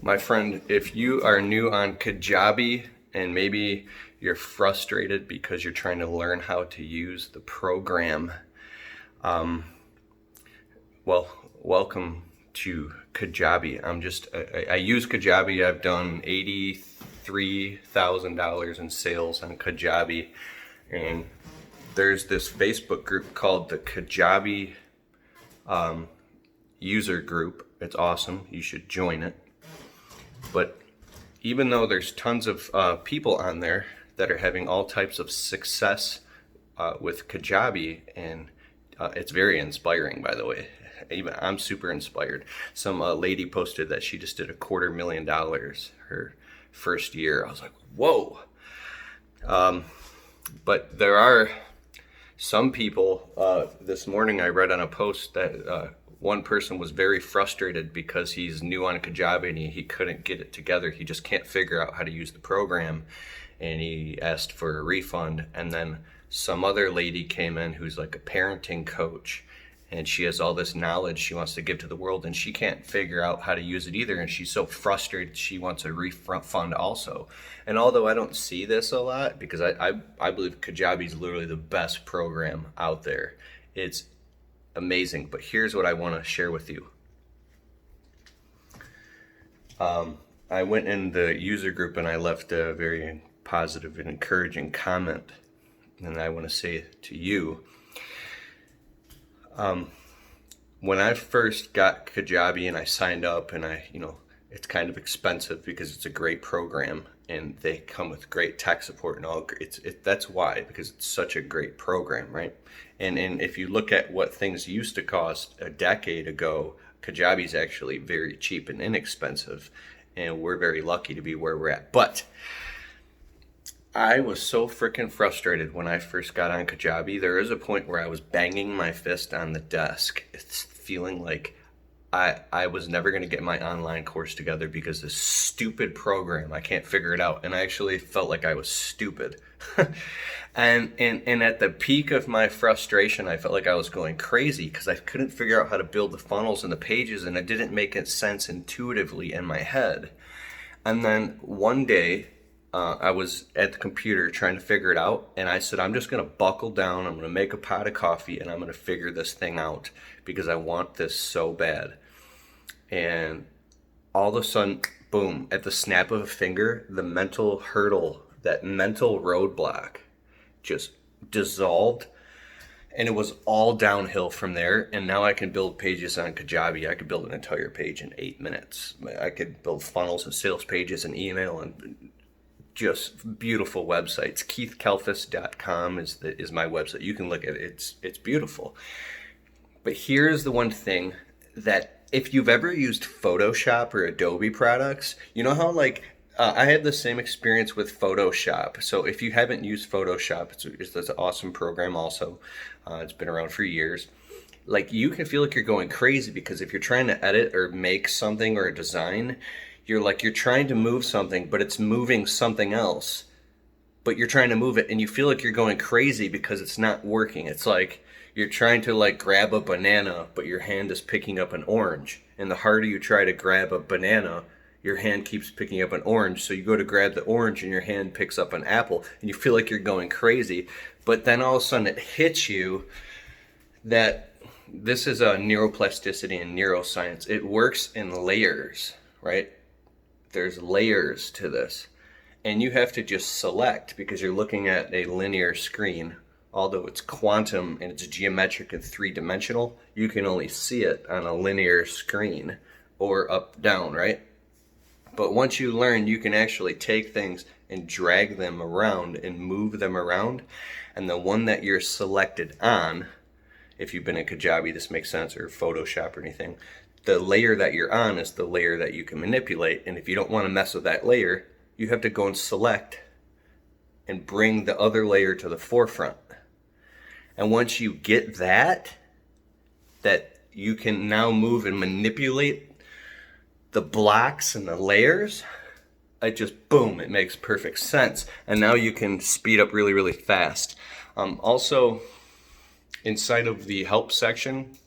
My friend, if you are new on KAJABI and maybe you're frustrated because you're trying to learn how to use the program, well, welcome to KAJABI. I use KAJABI. I've done $83,000 in sales on KAJABI, and there's this Facebook group called the KAJABI user group. It's awesome. You should join it. But even though there's tons of people on there that are having all types of success with KAJABI, and it's very inspiring, by the way. Even I'm super inspired. Some lady posted that she just did $250,000 her first year. I was like, whoa. But there are some people. This morning I read on a post that one person was very frustrated because he's new on KAJABI and he couldn't get it together. He just can't figure out how to use the program, and he asked for a refund. And then some other lady came in who's like a parenting coach, and she has all this knowledge she wants to give to the world, and she can't figure out how to use it either, and she's so frustrated she wants a refund also. And although I don't see this a lot, because I believe KAJABI is literally the best program out there. It's amazing. But here's what I want to share with you. I went in the user group and I left a very positive and encouraging comment, and I want to say to you, when I first got KAJABI and I signed up, and it's kind of expensive because it's a great program and they come with great tech support and all. That's why, because it's such a great program, right? And if you look at what things used to cost a decade ago, KAJABI is actually very cheap and inexpensive, and we're very lucky to be where we're at. But I was so freaking frustrated when I first got on KAJABI. There is a point where I was banging my fist on the desk. It's feeling like I was never going to get my online course together because this stupid program, I can't figure it out. And I actually felt like I was stupid. and at the peak of my frustration, I felt like I was going crazy because I couldn't figure out how to build the funnels and the pages, and it didn't make sense intuitively in my head. And then one day, I was at the computer trying to figure it out, and I said, I'm just going to buckle down, I'm going to make a pot of coffee, and I'm going to figure this thing out because I want this so bad. And all of a sudden, boom, at the snap of a finger, the mental hurdle, that mental roadblock just dissolved, and it was all downhill from there. And now I can build pages on KAJABI. I could build an entire page in 8 minutes. I could build funnels and sales pages and email and just beautiful websites. KeithKalfas.com is my website. You can look at it. It's beautiful. But here's the one thing that if you've ever used Photoshop or Adobe products, you know how I had the same experience with Photoshop. So if you haven't used Photoshop, it's an awesome program also. It's been around for years. You can feel like you're going crazy because if you're trying to edit or make something or a design, you're trying to move something, but it's moving something else. But you're trying to move it and you feel like you're going crazy because it's not working. It's like you're trying to grab a banana, but your hand is picking up an orange. And the harder you try to grab a banana, your hand keeps picking up an orange. So you go to grab the orange and your hand picks up an apple, and you feel like you're going crazy. But then all of a sudden it hits you that this is a neuroplasticity and neuroscience. It works in layers, right? There's layers to this. And you have to just select because you're looking at a linear screen. Although it's quantum and it's geometric and three-dimensional, you can only see it on a linear screen or up, down, right? But once you learn, you can actually take things and drag them around and move them around. And the one that you're selected on, if you've been in KAJABI, this makes sense, or Photoshop or anything, the layer that you're on is the layer that you can manipulate. And if you don't want to mess with that layer, you have to go and select and bring the other layer to the forefront. And once you get that you can now move and manipulate the blocks and the layers, boom, it makes perfect sense. And now you can speed up really, really fast. Also, inside of the help section,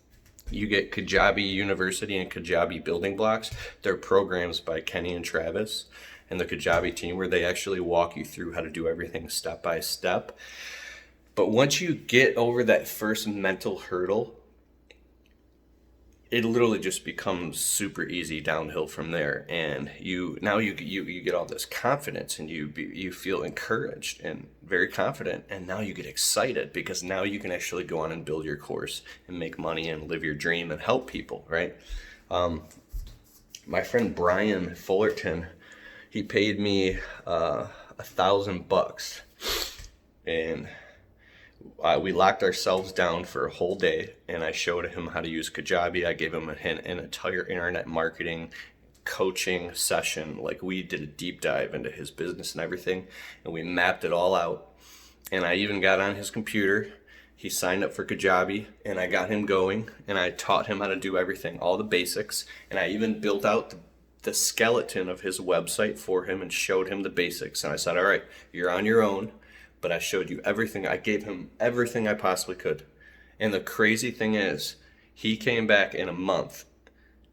You get KAJABI University and KAJABI Building Blocks. They're programs by Kenny and Travis and the KAJABI team where they actually walk you through how to do everything step by step. But once you get over that first mental hurdle, it literally just becomes super easy downhill from there, and you get all this confidence, and you feel encouraged and very confident, and now you get excited because now you can actually go on and build your course and make money and live your dream and help people, right? My friend Brian Fullerton, he paid me $1,000, and we locked ourselves down for a whole day, and I showed him how to use KAJABI. I gave him an entire internet marketing coaching session. Like, we did a deep dive into his business and everything, and we mapped it all out. And I even got on his computer. He signed up for KAJABI, and I got him going, and I taught him how to do everything, all the basics, and I even built out the skeleton of his website for him and showed him the basics. And I said, all right, you're on your own, but I showed you everything. I gave him everything I possibly could. And the crazy thing is, he came back in a month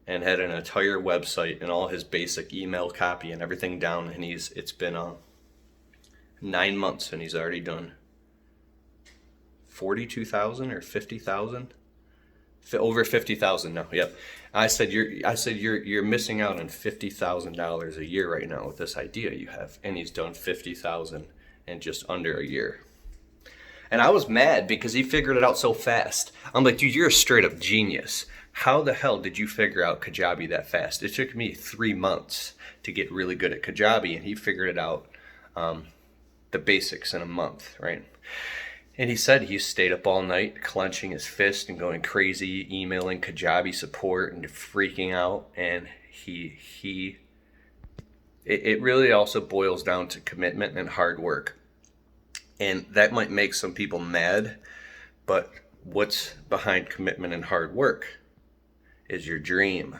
and had an entire website and all his basic email copy and everything down. And it's been 9 months, and he's already done 42,000 or 50,000. Over 50,000 now. Yep. I said you're missing out on $50,000 a year right now with this idea you have. And he's done 50,000 in just under a year. And I was mad because he figured it out so fast. I'm like, dude, you're a straight up genius. How the hell did you figure out KAJABI that fast? It took me 3 months to get really good at KAJABI, and he figured it out, the basics, in a month, right? And he said he stayed up all night clenching his fist and going crazy, emailing KAJABI support and freaking out. And it really also boils down to commitment and hard work. And that might make some people mad, but what's behind commitment and hard work is your dream.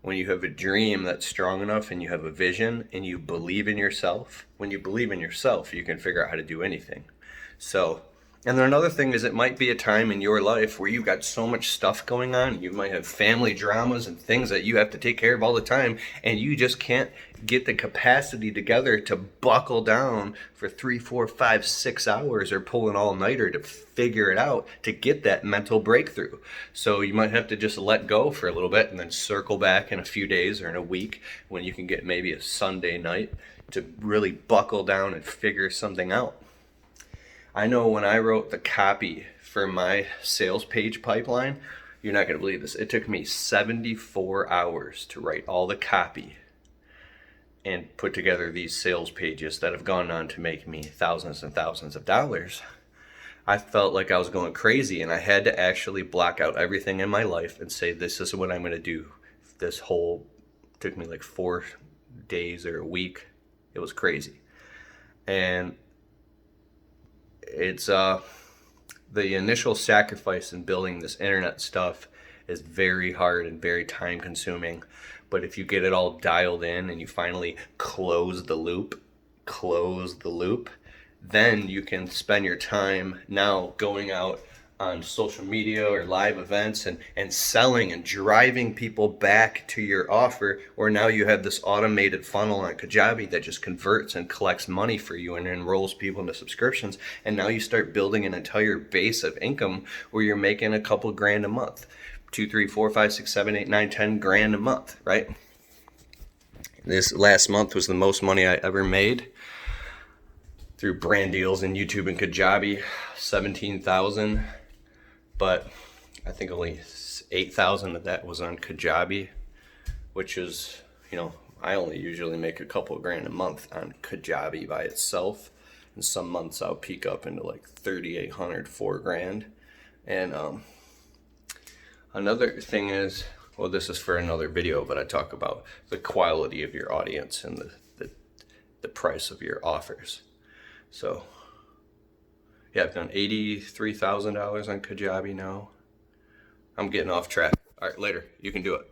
When you have a dream that's strong enough and you have a vision and you believe in yourself, when you believe in yourself, you can figure out how to do anything. So, and then another thing is, it might be a time in your life where you've got so much stuff going on. You might have family dramas and things that you have to take care of all the time, and you just can't get the capacity together to buckle down for 3, 4, 5, 6 hours or pull an all-nighter to figure it out, to get that mental breakthrough. So you might have to just let go for a little bit and then circle back in a few days or in a week when you can get maybe a Sunday night to really buckle down and figure something out. I know when I wrote the copy for my sales page pipeline, you're not going to believe this. It took me 74 hours to write all the copy and put together these sales pages that have gone on to make me thousands and thousands of dollars. I felt like I was going crazy, and I had to actually block out everything in my life and say, this is what I'm going to do. Took me like 4 days or a week. It was crazy. And it's the initial sacrifice in building this internet stuff is very hard and very time consuming, but if you get it all dialed in and you finally close the loop, then you can spend your time now going out on social media or live events and selling and driving people back to your offer, or now you have this automated funnel on KAJABI that just converts and collects money for you and enrolls people into subscriptions. And now you start building an entire base of income where you're making a couple grand a month, 2, 3, 4, 5, 6, 7, 8, 9, 10 grand a month, right? This last month was the most money I ever made through brand deals and YouTube and KAJABI, 17,000. But I think only 8,000 of that was on KAJABI, which is, I only usually make a couple grand a month on KAJABI by itself. And some months I'll peak up into like 3,800, 4 grand. And another thing is, well, this is for another video, but I talk about the quality of your audience and the price of your offers. So yeah, I've done $83,000 on KAJABI now. I'm getting off track. All right, later. You can do it.